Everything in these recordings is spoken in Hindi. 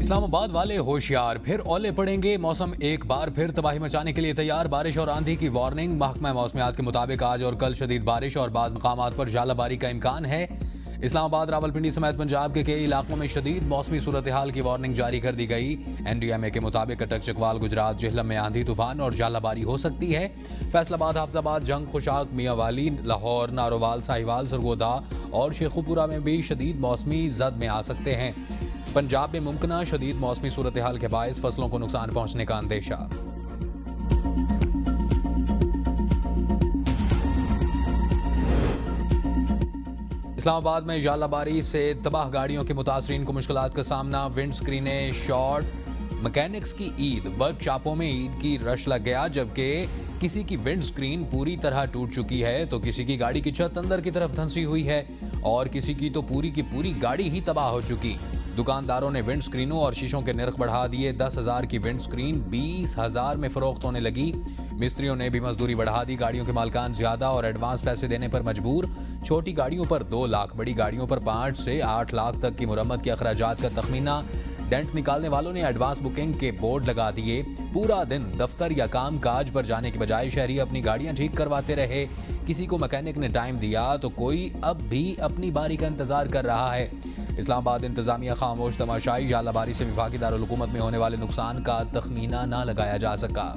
इस्लामाबाद वाले होशियार, फिर ओले पड़ेंगे। मौसम एक बार फिर तबाही मचाने के लिए तैयार। बारिश और आंधी की वार्निंग। महकमा मौसमियात के मुताबिक आज और कल शदीद बारिश और बाज़ मकामात पर झालाबारी का इम्कान है। इस्लामाबाद, रावलपिंडी समेत पंजाब के कई इलाकों में शदीद मौसमी सूरत हाल की वार्निंग जारी कर दी गई। NDMA के मुताबिक कटक, चकवाल, गुजरात, जेहलम में आंधी तूफान और झालाबारी हो सकती है। फैसलाबाद, हाफजाबाद, जंग, खुशाक, मियांवाली, लाहौर, नारोवाल, साहिवाल, सरगोदा और शेखुपुरा में भी शदीद मौसमी जद में आ सकते हैं। पंजाब में मुमकिन शदीद मौसमी सूरत हाल के बायस फसलों को नुकसान पहुंचने का अंदेशा। इस्लामाबाद में झालाबारी से तबाह गाड़ियों के मुतासरीन को मुश्किलात का सामना। विंड स्क्रीनें शॉर्ट, मैकेनिक्स की ईद। वर्कशॉपों में ईद की रश लग गया, जबकि किसी की विंड स्क्रीन पूरी तरह टूट चुकी है तो किसी की गाड़ी की छत अंदर की तरफ धंसी हुई है और किसी की तो पूरी की पूरी गाड़ी ही तबाह हो चुकी। दुकानदारों ने विंड स्क्रीनों और शीशों के नर्ख बढ़ा दिए। 10,000 की विंड स्क्रीन 20,000 में फरोख्त होने लगी। मिस्त्रियों ने भी मजदूरी बढ़ा दी। गाड़ियों के मालिकान ज्यादा और एडवांस पैसे देने पर मजबूर। छोटी गाड़ियों पर 2 लाख, बड़ी गाड़ियों पर 5 से 8 लाख तक की मुरम्मत के अखराजात का तखमीना। डेंट निकालने वालों ने एडवांस बुकिंग के बोर्ड लगा दिए। पूरा दिन दफ्तर या काम काज पर जाने के बजाय शहरी अपनी गाड़ियां ठीक करवाते रहे। किसी को मैकेनिक ने टाइम दिया तो कोई अब भी अपनी बारी का इंतजार कर रहा है। इस्लामाबाद इंतजामिया खामोश तमाशाई। झालाबारी से वफाकी दारुल हुकूमत में होने वाले नुकसान का तखमीना ना लगाया जा सका।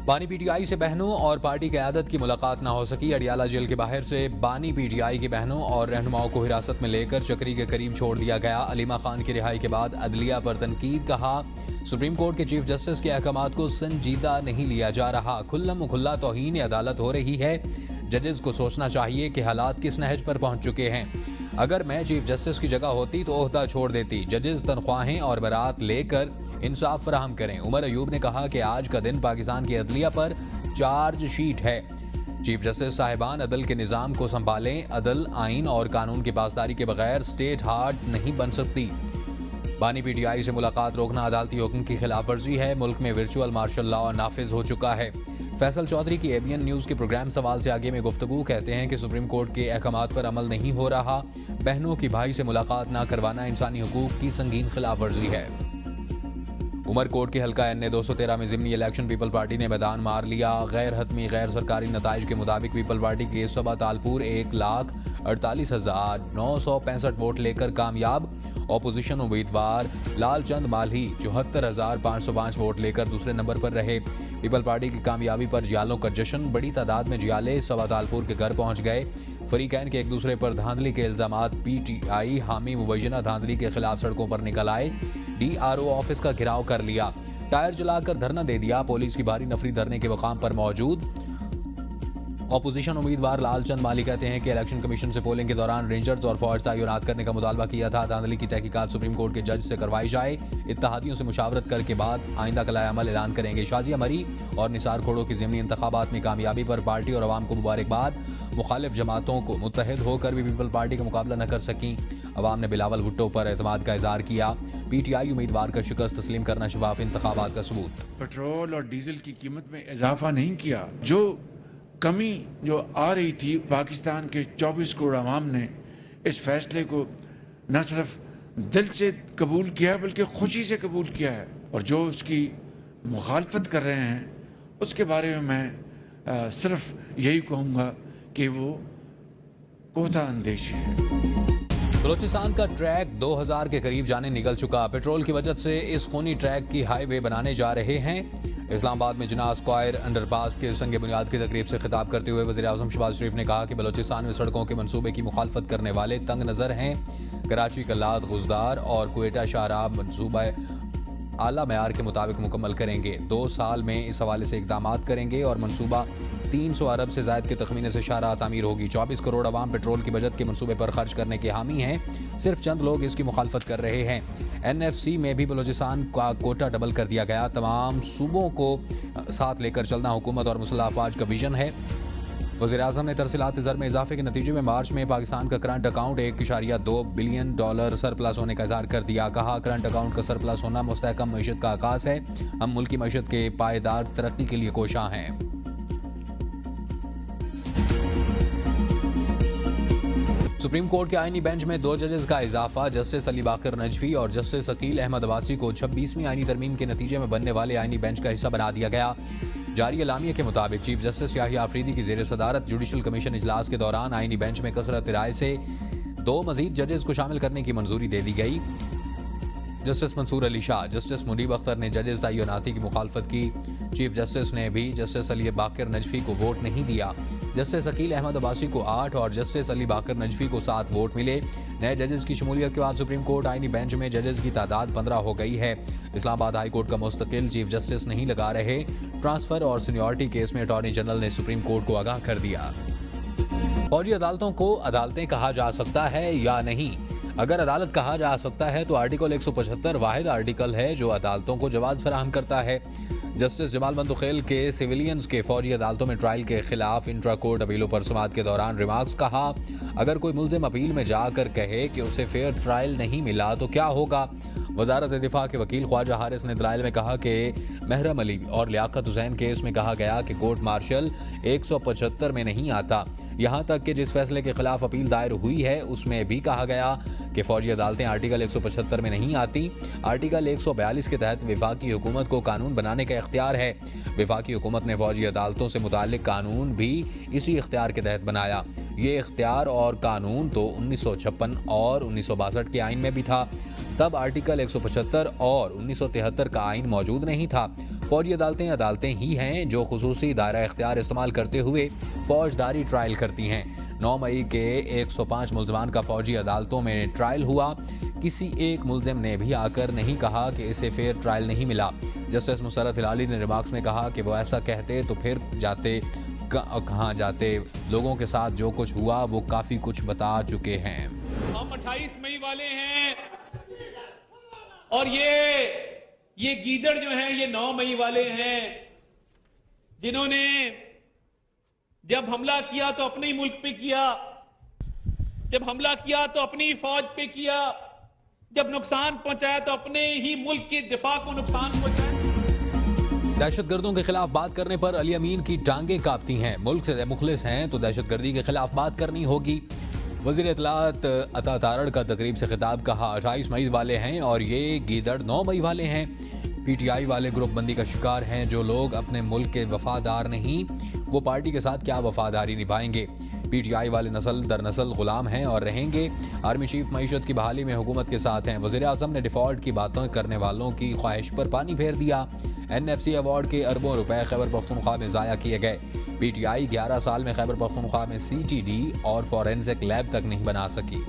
बानी PTI से बहनों और पार्टी क़यादत की मुलाकात ना हो सकी। अडियाला जेल के बाहर से बानी PTI की बहनों और रहनुमाओं को हिरासत में लेकर चक्री के करीब छोड़ दिया गया। अलीमा खान की रिहाई के बाद अदलिया पर तनकीद। कहा, सुप्रीम कोर्ट के चीफ जस्टिस के अहकामात को संजीदा नहीं लिया जा रहा। खुल्लम खुल्ला तौहीन अदालत हो रही है। जजेस को सोचना चाहिए कि हालात किस नहज पर पहुंच चुके हैं। अगर मैं चीफ जस्टिस की जगह होती तो ओहदा छोड़ देती। जजेस तनख्वाहें और बरात लेकर इंसाफ फराहम करें। उमर अयूब ने कहा कि आज का दिन पाकिस्तान की अदलिया पर चार्जशीट है। चीफ जस्टिस साहिबान अदल के निज़ाम को संभालें। अदल, आइन और कानून की पासदारी के बगैर स्टेट हार्ट नहीं बन सकती। बानी PTI से मुलाकात रोकना अदालती हुक्म की खिलाफ वर्जी है। मुल्क में वर्चुअल मार्शल लॉ नाफिज हो चुका है। फैसल चौधरी की ABN न्यूज़ के प्रोग्राम सवाल से आगे में गुफ्तगू। कहते हैं कि सुप्रीम कोर्ट के अहकामात पर अमल नहीं हो रहा। बहनों की भाई से मुलाकात ना करवाना इंसानी हुकूक की संगीन खिलाफ वर्जी है। उमरकोट के हल्का NA 213 में ज़िमनी इलेक्शन पीपल पार्टी ने मैदान मार लिया। गैर हतमी गैर सरकारी नताइज के मुताबिक पीपल पार्टी के सबा तालपुर 1,48,965 वोट लेकर कामयाब। ऑपोजिशन उम्मीदवार लालचंद माल्ही 74,505 वोट लेकर दूसरे नंबर पर रहे। पीपल पार्टी की कामयाबी पर जियालों का जश्न। बड़ी तादाद में जियाले सबा तालपुर के घर पहुंच गए। फरीकैन के एक दूसरे पर धांधली के इल्जामात। PTI हामी मुबैना धांधली के खिलाफ सड़कों पर निकल आए। DRO ऑफिस का घेराव कर लिया। टायर जलाकर धरना दे दिया। पुलिस की भारी नफरी धरने के मकाम पर मौजूद। ऑपोजिशन उम्मीदवार लालचंद माली कहते हैं कि इलेक्शन कमीशन से पोलिंग के दौरान रेंजर्स और फौज तैनात करने का मुतालबा किया था। धांधली की तहकीकात सुप्रीम कोर्ट के जज से करवाई जाए। इत्तेहादियों से मुशावरत करके बाद आइंदा कलाए अमल ऐलान करेंगे। शाजिया मरी और निसार खोड़ो की ज़िमनी इंतखाबात में कामयाबी पर पार्टी और अवाम को मुबारकबाद। मुखालिफ जमातों को मुत्तहिद होकर भी पीपल पार्टी का मुकाबला न कर सकी। अवाम ने बिलावल भुट्टो पर एतमाद का इजहार किया। PTI उम्मीदवार का शिकस्त तस्लीम करना शफाफ इंतखाबात का सबूत। पेट्रोल और डीजल की कीमत में इजाफा नहीं किया। जो कमी जो आ रही थी, पाकिस्तान के 24 करोड़ आवाम ने इस फैसले को न सिर्फ दिल से कबूल किया बल्कि खुशी से कबूल किया है। और जो उसकी मुखालफत कर रहे हैं उसके बारे में मैं सिर्फ यही कहूँगा कि वो कोता अंदेशी है। बलोचिस्तान का ट्रैक 2000 के करीब जाने निकल चुका। पेट्रोल की वजह से इस खूनी ट्रैक की हाईवे बनाने जा रहे हैं। इस्लामाबाद में जिना स्क्वायर अंडरपास के संग बुनियाद की तकरीब से खिताब करते हुए वज़ीर आज़म शहबाज शरीफ ने कहा कि बलोचिस्तान में सड़कों के मनसूबे की मुखालफत करने वाले तंग नज़र हैं। कराची, कल्लात, गुजदार और क्वेटा शाहराब मनसूबा आला मयार के मुताबिक मुकम्मल करेंगे। 2 साल में इस हवाले से इकदाम करेंगे और मनसूबा 300 अरब से ज़ायद के तखमीने से शाहराह तामीर होगी। 24 करोड़ अवाम पेट्रोल की बचत के मनसूबे पर खर्च करने के हामी हैं। सिर्फ चंद लोग इसकी मुखालफत कर रहे हैं। NFC में भी बलोचिस्तान का कोटा डबल कर दिया गया। तमाम सूबों को साथ लेकर चलना हुकूमत और मुसल्लह अफवाज का विजन है। वज़ीर आज़म ने तरसीलात ज़र में इजाफे के नतीजे में मार्च में पाकिस्तान का करंट अकाउंट $1.2 बिलियन सरप्लस होने का इज़हार कर दिया। कहा, करंट अकाउंट का सरप्लस होना मुस्तहकम मईशत का आगाज़ है। हम मुल्क की मईशत के पायदार तरक्की के लिए कोशां हैं। सुप्रीम कोर्ट के आईनी बेंच में 2 जजेस का इजाफा। जस्टिस अली बाकर नजफी और जस्टिस अकील अहमद अब्बासी को 26वीं आईनी तरमीम के नतीजे में बनने वाले आईनी बेंच का हिस्सा बना दिया गया। जारी एलामिया के मुताबिक चीफ जस्टिस याहिया आफरीदी की जेर सदारत जुडिशल कमीशन इजलास के दौरान आईनी बेंच में कसरत राय से 2 मजीद जजेस को शामिल करने की मंजूरी दे दी गई। जस्टिस मंसूर अली शाह, जस्टिस मुनीब अख्तर ने जजेस तयनाती की मुखालफत की। चीफ जस्टिस ने भी जस्टिस अली बाकर नजफी को वोट नहीं दिया। जस्टिस अकील अहमद अब्बासी को 8 और जस्टिस अली बाकर नजफी को 7 वोट मिले। नए जजेस की शमूलियत के बाद सुप्रीम कोर्ट आईनी बेंच में जजेस की तादाद 15 हो गई है। इस्लामाबाद हाई कोर्ट का मुस्तकिल चीफ जस्टिस नहीं लगा रहे। ट्रांसफर और सीनियरिटी केस में अटॉर्नी जनरल ने सुप्रीम कोर्ट को आगाह कर दिया। फौजी अदालतों को अदालतें कहा जा सकता है या नहीं? अगर अदालत कहा जा सकता है तो आर्टिकल 175 वाहिद आर्टिकल है जो अदालतों को जवाज फराहम करता है। जस्टिस जमाल बंदुखेल के सिविलियंस के फौजी अदालतों में ट्रायल के खिलाफ इंट्रा कोर्ट अपीलों पर समाअत के दौरान रिमार्क्स कहा, अगर कोई मुल्जिम अपील में जाकर कहे कि उसे फेयर ट्रायल नहीं मिला तो क्या होगा? वजारत दिफा के वकील ख्वाजा हारिस ने दलाइल में कहा कि महरम अली और लियाकत हुसैन केस में कहा गया कि कोर्ट मार्शल 175 में नहीं आता। यहाँ तक कि जिस फैसले के खिलाफ अपील दायर हुई है उसमें भी कहा गया कि फौजी अदालतें आर्टिकल 175 में नहीं आती। आर्टिकल 142 के तहत वफाकी हुकूमत को कानून बनाने का इख्तियार है। वफाकी हुकूमत ने फौजी अदालतों से मुताल्लिक कानून भी इसी इख्तियार के तहत बनाया। ये इख्तियार और कानून तो 1956 और 1962 के आइन में भी था। तब आर्टिकल 175 और 1973 का आइन मौजूद नहीं था। फौजी अदालतें अदालतें ही हैं जो खुसूसी दायरा इख्तियार इस्तेमाल करते हुए फौजदारी ट्रायल करती हैं। 9 मई के 105 मुल्ज़मान का फौजी अदालतों में ट्रायल हुआ। किसी एक मुल्जिम ने भी आकर नहीं कहा कि इसे फेयर ट्रायल नहीं मिला। जस्टिस मुसर्रत हिलाली ने रिमार्क्स में कहा कि वो ऐसा कहते तो फिर जाते कहाँ जाते। लोगों के साथ जो कुछ हुआ वो काफ़ी कुछ बता चुके हैं। हम 28 मई वाले हैं और ये गीदड़ जो हैं ये 9 मई वाले हैं, जिन्होंने जब हमला किया तो अपने ही मुल्क पे किया, जब हमला किया तो अपनी फौज पे किया, जब नुकसान पहुंचाया तो अपने ही मुल्क के दिफा को नुकसान पहुंचाया। दहशतगर्दों के खिलाफ बात करने पर अली अमीन की टांगें कांपती हैं। मुल्क से मुखलिस हैं तो दहशतगर्दी के खिलाफ बात करनी होगी। वज़ीर इत्तलात अता तारड़ का तकरीब से खिताब, कहा 28 मई वाले हैं और ये गीदड़ 9 मई वाले हैं। पीटीआई वाले ग्रुप बंदी का शिकार हैं। जो लोग अपने मुल्क के वफादार नहीं वो पार्टी के साथ क्या वफादारी निभाएंगे? पीटीआई वाले नस्ल दर नस्ल गुलाम हैं और रहेंगे। आर्मी चीफ मईशत की बहाली में हुकूमत के साथ हैं। वज़ीर आज़म ने डिफ़ॉल्ट की बातें करने वालों की ख्वाहिश पर पानी फेर दिया। NFC अवार्ड के अरबों रुपए खैबर पख्तूनख्वा में ज़ाया किए गए। पीटीआई 11 साल में खैबर पख्तूनख्वा में CTD और फॉरेंसिक लैब तक नहीं बना सकी।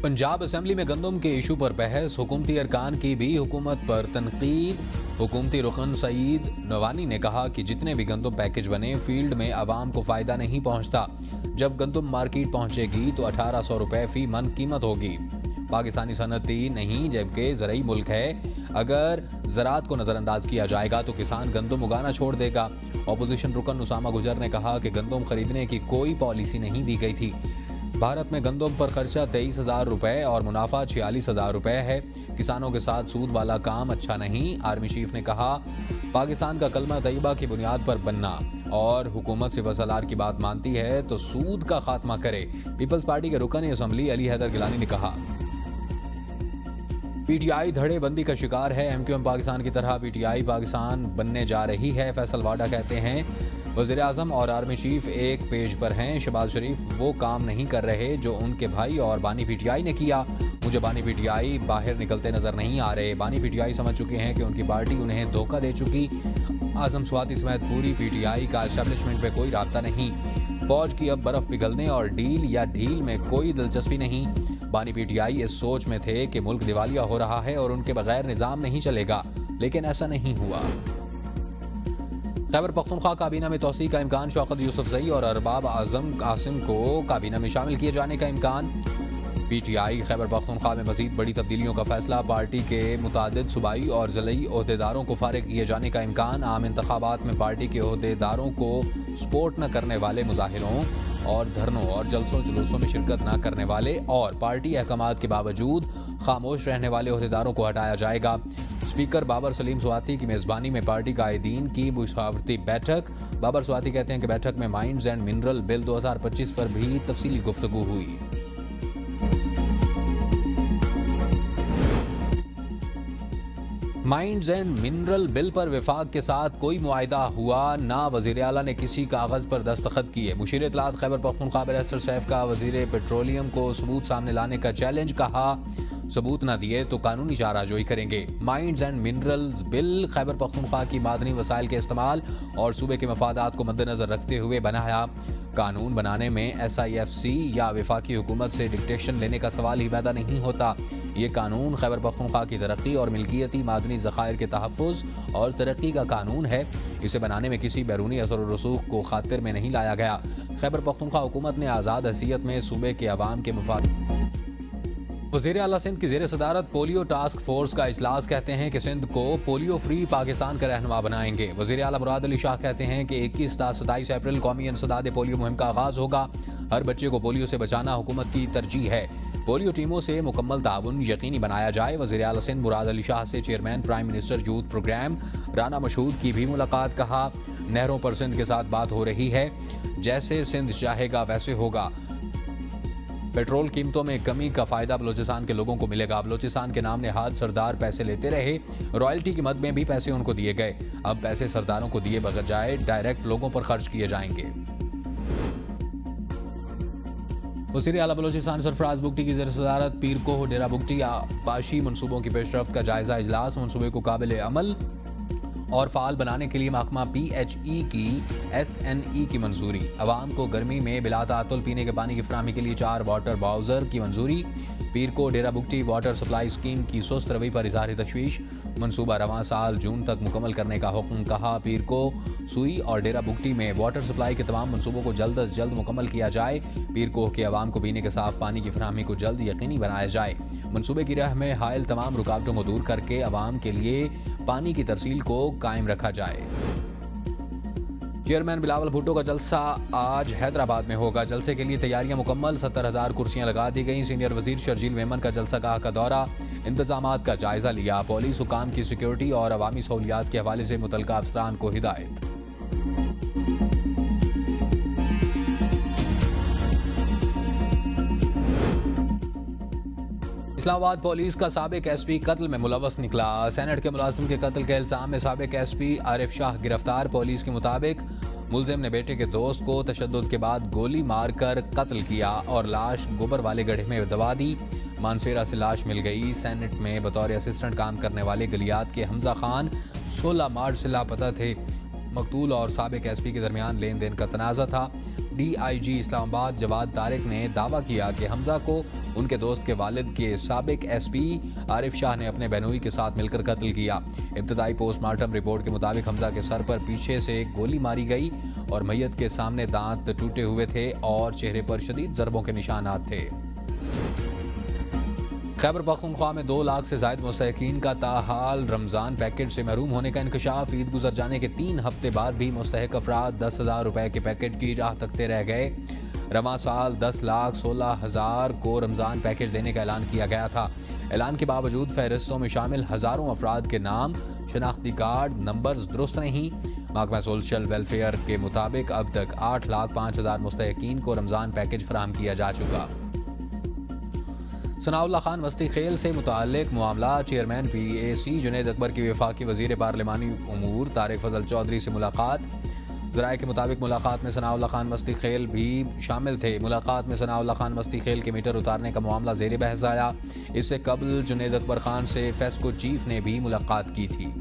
पंजाब असेंबली में गंदम के इशू पर बहस, हुकूमती अरकान की भी हुकूमत पर तनकीद। हुकूमती रुकन सईद नवानी ने कहा कि जितने भी गंदम पैकेज बने फील्ड में आवाम को फ़ायदा नहीं पहुंचता। जब गंदम मार्केट पहुंचेगी तो 1800 रुपये फ़ी मन कीमत होगी। पाकिस्तानी सनती नहीं जबकि ज़रई मुल्क है। अगर ज़राअत को नज़रअंदाज किया जाएगा तो किसान गंदम उगाना छोड़ देगा। अपोजिशन रुकन उसामा गुजर ने कहा कि गंदम खरीदने की कोई पॉलिसी नहीं दी गई थी। भारत में गंदम पर खर्चा 23,000 रुपये और मुनाफा 46,000 रुपये है। किसानों के साथ सूद वाला काम अच्छा नहीं। आर्मी चीफ ने कहा पाकिस्तान का कलमा तैयबा की बुनियाद पर बनना और हुकूमत से वसलार की बात मानती है तो सूद का खात्मा करे। पीपल्स पार्टी के रुकन असम्बली अली हैदर गिलानी ने कहा पीटीआई धड़ेबंदी का शिकार है। MQM पाकिस्तान की तरह पीटीआई पाकिस्तान बनने जा रही है। फैसल वाडा कहते हैं वज़ीर आज़म और आर्मी चीफ एक पेज पर हैं। शहबाज शरीफ वो काम नहीं कर रहे जो उनके भाई और बानी पीटीआई ने किया। मुझे बानी पीटीआई बाहर निकलते नजर नहीं आ रहे। बानी पीटीआई समझ चुके हैं कि उनकी पार्टी उन्हें धोखा दे चुकी। आज़म स्वाति समेत पूरी पीटीआई का एस्टेब्लिशमेंट पे कोई राब्ता नहीं। फौज की अब बर्फ पिघलने और डील या ढील में कोई दिलचस्पी नहीं। बानी पीटीआई इस सोच में थे कि मुल्क दिवालिया हो रहा है और उनके बगैर निज़ाम नहीं चलेगा, लेकिन ऐसा नहीं हुआ। खैबर पख्तूनख्वा काबीना में तोसी का इम्कान। शौकत यूसुफजई और अरबाब आजम कासिम को काबीना में शामिल किए जाने का इम्कान। पीटीआई खैबर पख्तूनख्वा में मजीद बड़ी तब्दीलियों का फैसला। पार्टी के मुतादिद सूबाई और ज़िलई ओहदेदारों को फारिग किए जाने का इम्कान। आम इंतखाबात में पार्टी के ओहदेदारों को सपोर्ट न करने वाले मुजाहिरों और धरनों और जलसों जुलूसों में शिरकत न करने वाले और पार्टी अहकामात के बावजूद खामोश रहने वाले ओहदेदारों को हटाया जाएगा। स्पीकर बाबर सलीम स्वाति की मेजबानी में पार्टी कायदीन की मुशावरती बैठक। बाबर स्वाति कहते हैं कि बैठक में माइंस एंड मिनरल बिल 2025 पर भी तफसीली गुफ्तगू हुई। माइंस एंड मिनरल बिल पर विफाक के साथ कोई मुआहिदा हुआ ना, वजीर आला ने किसी कागज पर दस्तखत किए। मुशीर इत्तलात खैबर पख्तूनख्वा बैरिस्टर सैफ का वजीर पेट्रोलियम को सबूत सामने लाने का चैलेंज, कहा सबूत न दिए तो कानूनी चाराजोई करेंगे। Mines and minerals bill Khyber Pakhtunkhwa की मादनी वसाइल के इस्तेमाल और सूबे के मफादात को मद्देनजर रखते हुए बनाया। कानून बनाने में SIFC या वफाकी हुकूमत से डिक्टेशन लेने का सवाल ही पैदा नहीं होता। ये कानून खैबर पख्तूनख्वा की तरक्की और मिल्कियती मादनी ज़खायर के तहफ़्फ़ुज़ और तरक्की का कानून है। इसे बनाने में किसी बैरूनी असर और रसूख को खातिर में नहीं लाया गया। खैबर पख्तूनख्वा हुकूमत ने आज़ाद हैसियत में सूबे के अवाम के मफाद। वज़ीर आला सिंध की ज़ेर सदारत पोलियो टास्क फोर्स का इजलास कहते हैं कि सिंध को पोलियो फ्री पाकिस्तान का रहनुमा बनाएंगे। वज़ीर आला मुराद अली शाह कहते हैं कि 21 से 27 अप्रैल कौमी इंसदाद पोलियो मुहिम का आगाज़ होगा। हर बच्चे को पोलियो से बचाना हुकूमत की तरजीह है। पोलियो टीमों से मुकम्मल ताउन यकीनी बनाया जाए। वज़ीर आला सिंध मुराद अली शाह से chairman prime minister youth program Rana Mashhood की भी मुलाकात। कहा नहरों पर सिंध के साथ बात हो रही है, जैसे सिंध चाहेगा वैसे होगा। पेट्रोल कीमतों में कमी का फायदा बलोचिस्तान के लोगों को मिलेगा। बलोचिस्तान के नाम नेहाद सरदार पैसे लेते रहे, रॉयल्टी की मद में भी पैसे उनको दिए गए। अब पैसे सरदारों को दिए बजाय डायरेक्ट लोगों पर खर्च किए जाएंगे। वज़ीर आला बलोचिस्तान सरफराज बुगटी की ज़ेर सदारत पीर को डेरा बुगटी पाशी मनसूबों की पेशरफ्त का जायजा इजलास। मनसूबे को काबिल अमल और फ़ाल बनाने के लिए महकमा PHE की SNE की मंजूरी। अवाम को गर्मी में बिला तातुल पीने के पानी की फराहमी के लिए 4 वाटर बाउज़र की मंजूरी। पीर को डेरा बुगटी वाटर सप्लाई स्कीम की सुस्त रवि पर इज़हार तशवीश। मनसूबा रवां साल जून तक मुकम्मल करने का हुक्म। कहा पीर को सुई और डेरा बुगटी में वाटर सप्लाई के तमाम मनसूबों को जल्द अज जल्द मुकम्मल किया जाए। पीर कोह के अवाम को पीने के साफ पानी की फराहमी को जल्द यकीनी बनाया जाए। मनसूबे की राह में हायल तमाम रुकावटों को दूर करके अवाम के लिए पानी की तरसील को कायम रखा जाए। चेयरमैन बिलावल भुट्टो का जलसा आज हैदराबाद में होगा। जलसे के लिए तैयारियां मुकम्मल, 70,000 कुर्सियां लगा दी गई। सीनियर वजीर शर्जील मेमन का जलसा गाह का दौरा, इंतजामात का जायजा लिया। पुलिस हुकाम की सिक्योरिटी और अवामी सहूलियात के हवाले से मुतल्लिका अफसरान को हिदायत। इस्लामाबाद पुलिस का साबिक SP कत्ल में मुलव्वस निकला। सेनेट के मुलाजिम के कत्ल के इल्जाम में साबिक SP आरिफ शाह गिरफ्तार। पुलिस के मुताबिक मुलजिम ने बेटे के दोस्त को तशद्दुद के बाद गोली मारकर कत्ल किया और लाश गोबर वाले गड्ढे में दबा दी। मानसेरा से लाश मिल गई। सेनेट में बतौर असिस्टेंट काम करने वाले गलियात के हमजा खान 16 मार्च से लापता थे। मकतूल और साबिक SP के दरमियान लेन देन का तनाज़ा था। DIG इस्लामाबाद जवाद तारिक ने दावा किया कि हमजा को उनके दोस्त के वालिद के साबिक SP आरिफ शाह ने अपने बहनोई के साथ मिलकर कत्ल किया। इब्तदाई पोस्टमार्टम रिपोर्ट के मुताबिक हमजा के सर पर पीछे से गोली मारी गई और मैयत के सामने दांत टूटे हुए थे और चेहरे पर शदीद ज़रबों के निशानात थे। खैबर पख्तूनख्वा में 2 लाख से ज़ायद मुस्तहिकीन का ताहाल रमज़ान पैकेज से महरूम होने का इंकशाफ। ईद गुजर जाने के 3 हफ्ते बाद भी मुस्तहिक अफराद 10,000 रुपए के पैकेज की राह तकते रह गए। रवां साल 10,16,000 को रमज़ान पैकेज देने का ऐलान किया गया था। ऐलान के बावजूद फहरिस्तों में शामिल हज़ारों अफराद के नाम, शनाख्ती कार्ड नंबर्स दुरुस्त नहीं। महकमा सोशल वेलफेयर के मुताबिक अब तक 8,05,000 मुस्तहिकीन को रमज़ान पैकेज फराहम किया जा चुका। सनाउल्ला खान मस्ती खेल से मुताल्लिक मामला। चेयरमैन PAC जुनैद अकबर की वफाकी वजीर पार्लिमानी उमूर तारिक फजल चौधरी से मुलाकात। ज़राए के मुताबिक मुलाकात में सनाउल्ला खान मस्ती खेल भी शामिल थे। मुलाकात में सनाउल्ला खान मस्ती खेल के मीटर उतारने का मामला ज़ेर बहस आया। इससे कबल जुनैद अकबर खान से फेस्को चीफ ने भी मुलाकात की थी।